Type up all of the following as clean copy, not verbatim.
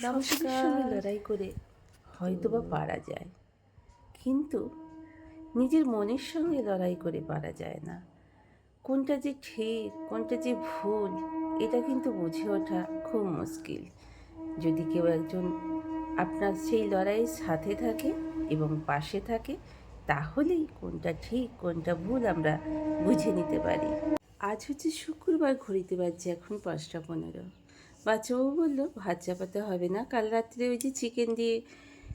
সবকিছুর সঙ্গে লড়াই করে হয়তোবা পারা যায়, কিন্তু নিজের মনের সঙ্গে লড়াই করে পারা যায় না। কোনটা যে ঠিক কোনটা যে ভুল এটা কিন্তু বুঝে ওঠা খুব মুশকিল। যদি কেউ একজন আপনার সেই লড়াইয়ের সাথে থাকে এবং পাশে থাকে, তাহলেই কোনটা ঠিক কোনটা ভুল আমরা বুঝে নিতে পারি। আজ হচ্ছে শুক্রবার, ঘড়িতে বাজছে এখন 5টা 15। বাচ্চাবাবু বললো ভাত চাপাতে হবে না, কাল রাত্রে ওই যে চিকেন দিয়ে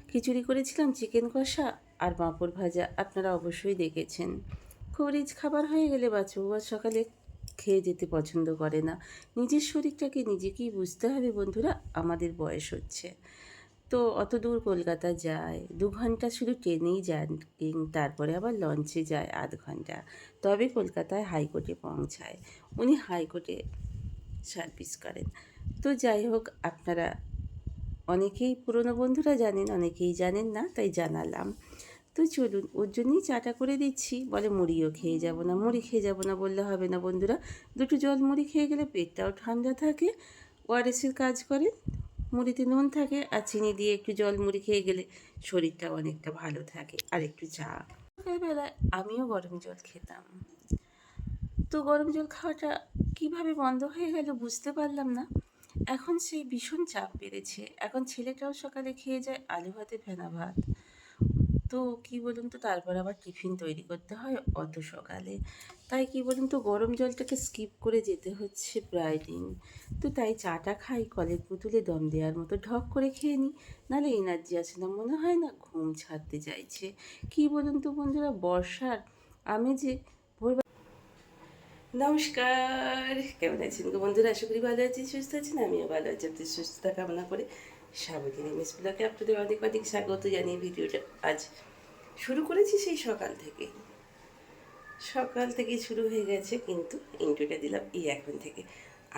খিচুড়ি করেছিলাম, চিকেন কষা আর পাঁপড় ভাজা, আপনারা অবশ্যই দেখেছেন। খুব রিচ খাবার হয়ে গেলে বাচ্চাবাবু আর সকালে খেয়ে যেতে পছন্দ করে না। নিজের শরীরটাকে নিজেকেই বুঝতে হবে বন্ধুরা, আমাদের বয়স হচ্ছে তো অত দূর কলকাতা যায়, 2 ঘন্টা শুধু ট্রেনেই যান, তারপরে আবার লঞ্চে যায় আধ ঘন্টা, তবে কলকাতায় হাইকোর্টে পৌঁছায়। উনি হাইকোর্টে সার্ভিস করেন। তো যাই হোক, আপনারা অনেকেই পুরনো বন্ধুরা জানেন, অনেকেই জানেন না, তাই জানালাম। তো চলুন, ওর জন্যই চাটা করে দিচ্ছি। বলে মুড়িও খেয়ে যাব না, মুড়ি খেয়ে যাব না বললে হবে না বন্ধুরা, দুটো জল মুড়ি খেয়ে গেলে পেটটাও ঠান্ডা থাকে, ওআরএসের কাজ করে। মুড়িতে নুন থাকে আর চিনি দিয়ে একটু জল মুড়ি খেয়ে গেলে শরীরটাও অনেকটা ভালো থাকে। আর একটু চা। সকালবেলায় আমিও গরম জল খেতাম, তো গরম জল খাওয়াটা কিভাবে বন্ধ হয়ে গেল বুঝতে পারলাম না। এখন সেই ভীষণ চাপ বেড়েছে। এখন ছেলেটাও সকালে খেয়ে যায় আলু ভাতে ফেনা ভাত। তো কি বলুন তো, তারপর আবার টিফিন তৈরি করতে হয় অত সকালে। তাই কি বলুন তো, গরম জলটাকে স্কিপ করে যেতে হচ্ছে প্রায় দিন। তো তাই চাটা খাই কলের পুতুলে দম দেওয়ার মতো, ঢক করে খেয়ে নিই, নাহলে এনার্জি আসে না, মনে হয় না ঘুম ছাড়তে চাইছে। কি বলুন তো বন্ধুরা, বর্ষার আমেজে ভোর। নমস্কার, কেমন আছেন গো বন্ধুরা? আশা করি ভালো আছি, সুস্থ আছেন। আমিও ভালো আছি। আপনাদের সুস্থতা কামনা করে সাবধানে মিস ব্লগে আপনাদের অনেক অনেক স্বাগত জানিয়ে ভিডিওটা আজ শুরু করেছি। সেই সকাল থেকে শুরু হয়ে গেছে, কিন্তু ইন্ট্রোটা দিলাম এই এখন থেকে।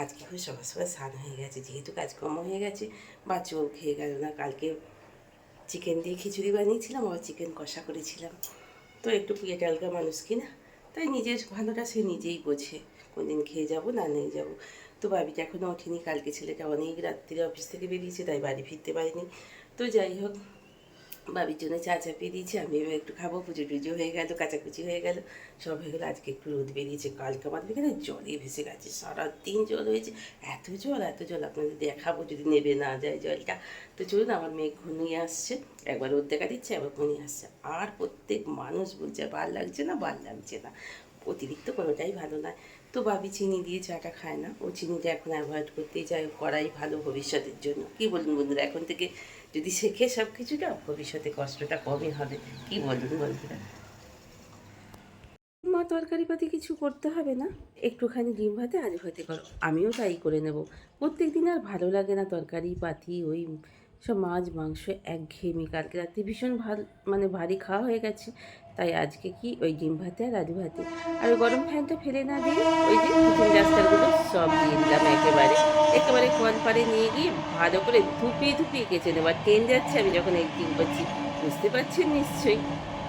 আজকে খুব সকাল সকাল স্নান হয়ে গেছে, যেহেতু কাজকর্ম হয়ে গেছে। বাচ্চাও খেয়ে গেল না। কালকে চিকেন দিয়ে খিচুড়ি বানিয়েছিলাম, আবার চিকেন কষা করেছিলাম। তো একটু পেট আলগা মানুষ কিনা, তাই নিজের ভালোটা সে নিজেই বোঝে, কোনদিন খেয়ে যাব না নিয়ে যাব। তো বাবিটা এখনও ওঠেনি, কালকে ছেলেটা অনেক রাত্রিরে অফিস থেকে বেরিয়েছে, তাই বাড়ি ফিরতে পারিনি। তো যাই হোক, বাবির জন্য চা চাপিয়ে দিয়েছি, আমি এবার একটু খাবো। পুজো টুজো হয়ে গেল, কাচাকুচি হয়ে গেল, সব হয়ে গেলো। আজকে একটু রোদ বেরিয়েছে, কালকে আমাদের এখানে জলে ভেসে গেছে, সারাদিন জল হয়েছে। এত জল আপনাদের দেখাবো যদি নেবে না যায় জলটা। তো চলুন, আমার মেঘ ঘনিয়ে আসছে, একবার রোদ দেখা দিচ্ছে, একবার ঘনিয়ে আসছে। আর প্রত্যেক মানুষ বলছে ভাল লাগছে না, ভাল লাগছে না, অতিরিক্ত কোনোটাই ভালো নয়। তো বাবি চিনি দিয়ে চাটা খায় না, ও চিনিটা এখন অ্যাভয়েড করতেই চায়, করাই ভালো ভবিষ্যতের জন্য। কি বলুন বন্ধুরা, এখন থেকে যদি শেখে সব কিছুটা, ভবিষ্যতে কষ্টটা কমই হবে। কি বলুন বন্ধুরা? মা তরকারি পাতি কিছু করতে হবে না, একটুখানি ডিম ভাতে আলু ভাতে করো, আমিও তাই করে নেব। প্রত্যেক দিন আর ভালো লাগে না তরকারি পাতি, ওই সব মাছ মাংস একঘেয়েমি। কালকে রাতে ভীষণ মানে ভারী খাওয়া হয়ে গেছে, তাই আজকে কি ওই ডিম ভাতে আর আলু ভাতে। আর ওই গরম ফ্যানটা ফেলে না দিয়ে ওই যে টিফিন ডাস্টারগুলো সব দিয়ে দিলাম একেবারে একেবারে কল পাড়ে নিয়ে গিয়ে ভালো করে ধুপিয়ে ধুপিয়ে কেচে নেবো। আর ট্রেন যাচ্ছে, আমি যখন এডিটিং করছি, বুঝতে পারছেন নিশ্চয়ই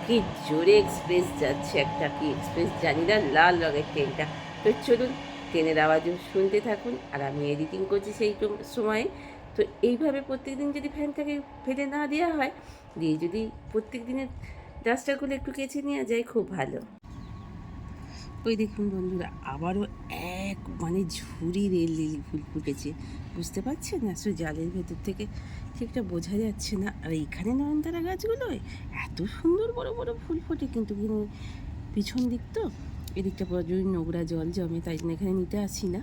কি জোরে এক্সপ্রেস যাচ্ছে, একটা কি এক্সপ্রেস জানি না, লাল রঙের ট্রেনটা। তো চলুন, ট্রেনের আওয়াজও শুনতে থাকুন, আর আমি এডিটিং করছি সেই সময়ে। তো এইভাবে প্রত্যেক দিন যদি ফ্যানটাকে ফেলে না দেওয়া হয়, দিয়ে যদি প্রত্যেক দিনের ডাস্টারগুলো একটু কেচে নেওয়া যায়, খুব ভালো। ওই দেখুন বন্ধুরা, আবারও এক মানে ঝুড়ি রেল লিলি ফুল ফুটেছে, বুঝতে পারছেন? আসলে জালের ভেতর থেকে ঠিকটা বোঝা যাচ্ছে না। আর এইখানে নয়নতারা গাছগুলোয় এত সুন্দর বড় বড় ফুল ফোটে, কিন্তু পিছন দিক তো, এদিকটা প্রচুর নোংরা জল জমে, তাই জন্য এখানে নিতে আসি না।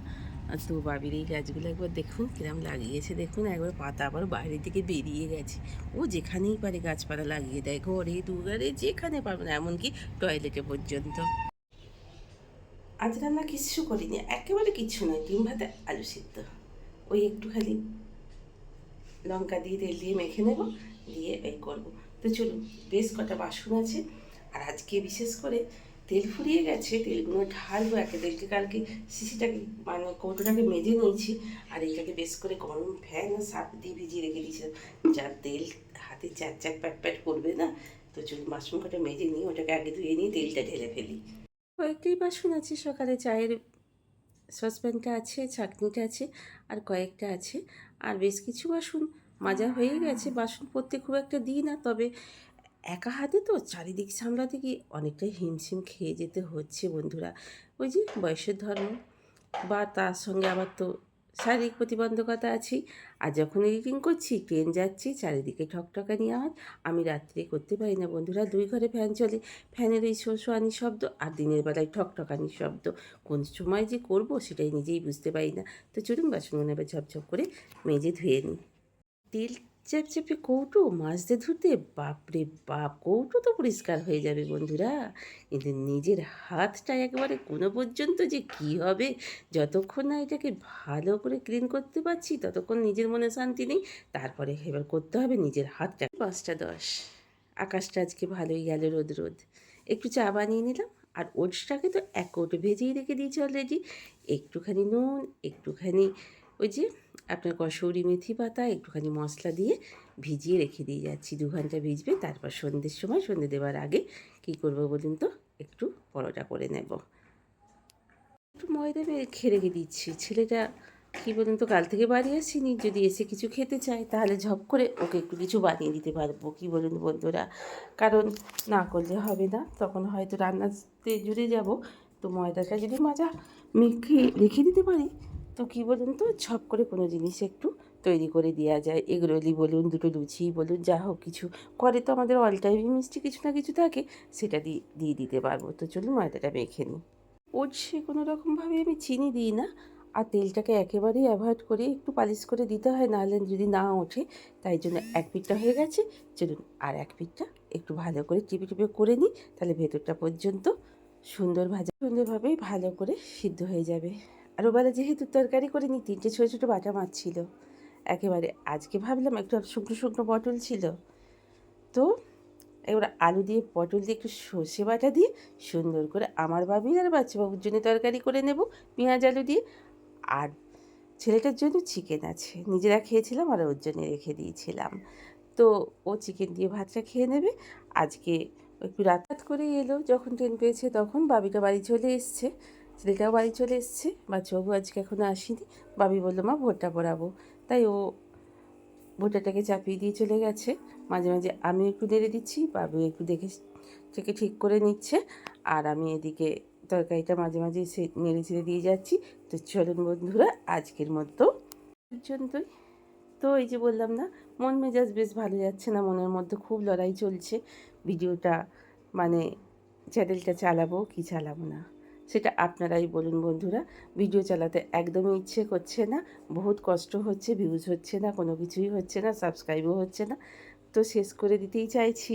তো বাবির এই গাছগুলো একবার দেখুন কিরম লাগিয়েছে, দেখুন একবার পাতা আবার বাইরের দিকে বেরিয়ে গেছে। ও যেখানেই পারে গাছপালা লাগিয়ে দেয়, ঘরে দুয়ারে যেখানে পারবে না, এমনকি টয়লেটে পর্যন্ত। আজ রান্না কিচ্ছু করিনি, একেবারে কিচ্ছু নয়, ডিম ভাতে আলু সিদ্ধ। ওই একটু খালি লঙ্কা দিয়ে তেল দিয়ে মেখে নেব, দিয়ে এই করবো। তো চলুন, বেশ কটা বাসন আছে, আর আজকে বিশেষ করে তেল ফুরিয়ে গেছে, তেলগুলো ঢালবো। তেলকে কালকে শিশিটাকে মানে কৌটোটাকে মেজে নিয়েছি, আর এইটাকে বেশ করে গরম ফ্যান ও সার্ফ দিয়ে ভিজিয়ে রেখে দিয়েছিলাম, যা তেল হাতে চ্যাট চ্যাট প্যাট প্যাট করবে না। তো চলুন, বাসন কটা মেজে নিই, ওটাকে আগে ধুয়ে নিয়ে তেলটা ঢেলে ফেলি। কয়েকটাই বাসন আছে, সকালে চায়ের সসপ্যানটা আছে, ছাঁকনিটা আছে, আর কয়েকটা আছে। আর বেশ কিছু বাসন মাজা হয়ে গেছে, বাসন পরতে খুব একটা দিই না, তবে একা হাতে তো চারিদিক সামলাতে গিয়ে অনেকটাই হিমশিম খেয়ে যেতে হচ্ছে বন্ধুরা। ওই যে বয়সের ধর্ম, বা তার সঙ্গে আবার তো শারীরিক প্রতিবন্ধকতা আছেই। আর যখন এডিটিং করছি, ট্রেন যাচ্ছি, চারিদিকে ঠকঠকানি আওয়াজ, আমি রাত্রে করতে পারি না বন্ধুরা। 2 ঘরে ফ্যান চলে, ফ্যানের ওই শোশোয়ানি শব্দ আর দিনের বেলায় ঠকঠকানির শব্দ। কোন সময় যে করব সেটাই নিজেই বুঝতে পারি না। তো চলুন বাসনগুলো এবার ঝপঝপ করে মেজে ধুয়ে নিই। তেল চ্যাপচ্যাপে কৌটো মাজতে ধুতে বাপরে বাপ, কৌটো তো পরিষ্কার হয়ে যাবে বন্ধুরা, কিন্তু নিজের হাতটা একবারে কোনো পর্যন্ত যে কী হবে, যতক্ষণ না এটাকে ভালো করে ক্লিন করতে পারছি ততক্ষণ নিজের মনে শান্তি নেই। তারপরে এবার করতে হবে নিজের হাতটা। 5টা 10, আকাশটা আজকে ভালোই গেল, রোদ রোদ। একটু চা বানিয়ে নিলাম, আর ওটসটাকে তো 1 কৌটো ভেজেই রেখে দিয়েছি অলরেডি। একটুখানি নুন, একটুখানি ওই যে আপনার কসৌরি মেথি পাতা, একটুখানি মশলা দিয়ে ভিজিয়ে রেখে দিয়ে যাচ্ছি। 2 ঘন্টা ভিজবে, তারপর সন্ধ্যের সময়, সন্ধ্যে দেওয়ার আগে কী করব বলুন তো, একটু পরোটা করে নেব। একটু ময়দা খেয়ে রেখে দিচ্ছি। ছেলেটা কী বলুন তো, কাল থেকে বাড়ি আসেনি, যদি এসে কিছু খেতে চায় তাহলে ঝপ করে ওকে একটু কিছু বানিয়ে দিতে পারবো, কী বলুন বন্ধুরা। কারণ না করলে হবে না, তখন হয়তো রান্নাতে জুড়ে যাব। তো ময়দাটা যদি মাজা মেখে রেখে দিতে পারি, তো কী বলুন তো, ঝপ করে কোনো জিনিস একটু তৈরি করে দেওয়া যায়। এগরোলি বলুন, 2টো লুচি বলুন, যা হোক কিছু করে তো আমাদের অল টাইমই মিষ্টি কিছু না কিছু থাকে, সেটা দিয়ে দিতে পারবো। তো চলুন ময়দাটা মেখে নিই। ওটসে কোনো রকমভাবে আমি চিনি দিই না, আর তেলটাকে একেবারেই অ্যাভয়েড করি, একটু পালিশ করে দিতে হয়, নাহলে যদি না ওঠে। তাই জন্য এক পিঠটা হয়ে গেছে, চলুন আর এক পিঠটা একটু ভালো করে টিপে টিপে করে নিই, তাহলে ভেতরটা পর্যন্ত সুন্দরভাবেই ভালো করে সিদ্ধ হয়ে যাবে। আর ওবেলা যেহেতু তরকারি করে নিই, 3টে ছোটো ছোটো বাটা মাছ ছিল একেবারে। আজকে ভাবলাম একটু শুকনো শুকনো পটল ছিল, তো এবার আলু দিয়ে পটল দিয়ে একটু সর্ষে বাটা দিয়ে সুন্দর করে আমার বাবির আর বাচ্চাবাবুর জন্য তরকারি করে নেব, পেঁয়াজ আলু দিয়ে। আর ছেলেটার জন্য চিকেন আছে, নিজেরা খেয়েছিলাম আর ওর জন্য রেখে দিয়েছিলাম। তো ও চিকেন দিয়ে ভাতটা খেয়ে নেবে। আজকে একটু রাত করেই এলো, যখন ট্রেন পেয়েছে তখন বাবিটা বাড়ি চলে এসছে, ছেলেটাও বাড়ি চলে এসছে, বাচ্চাবাবু আজকে এখনও আসেনি। বাবি বললো মা ভোরটা পড়াবো, তাই ও ভুট্টাটাকে চাপিয়ে দিয়ে চলে গেছে। মাঝে মাঝে আমি একটু নেড়ে দিচ্ছি, বাবু একটু দেখে থেকে ঠিক করে নিচ্ছে, আর আমি এদিকে তরকারিটা মাঝে মাঝে নেড়ে চেড়ে দিয়ে যাচ্ছি। তো চলুন বন্ধুরা, আজকের মতো পর্যন্তই। তো এই যে বললাম না, মন মেজাজ বেশ ভালো যাচ্ছে না, মনের মধ্যে খুব লড়াই চলছে। ভিডিওটা মানে চ্যানেলটা চালাবো কি চালাবো না, সেটা আপনারাই বলুন বন্ধুরা। ভিডিও চালাতে একদমই ইচ্ছে করছে না, বহুত কষ্ট হচ্ছে, ভিউজ হচ্ছে না, কোনো কিছুই হচ্ছে না, সাবস্ক্রাইবও হচ্ছে না। তো শেষ করে দিতেই চাইছি,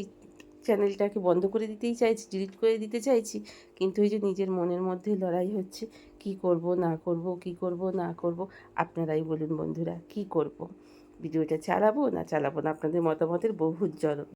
চ্যানেলটাকে বন্ধ করে দিতেই চাইছি, ডিলিট করে দিতে চাইছি, কিন্তু এই যে নিজের মনের মধ্যে লড়াই হচ্ছে, কি করব না করব, কি করব না করব, আপনারাই বলুন বন্ধুরা, কি করব, ভিডিওটা চালাবো না চালাবো না, আপনাদের মতামতের বহুত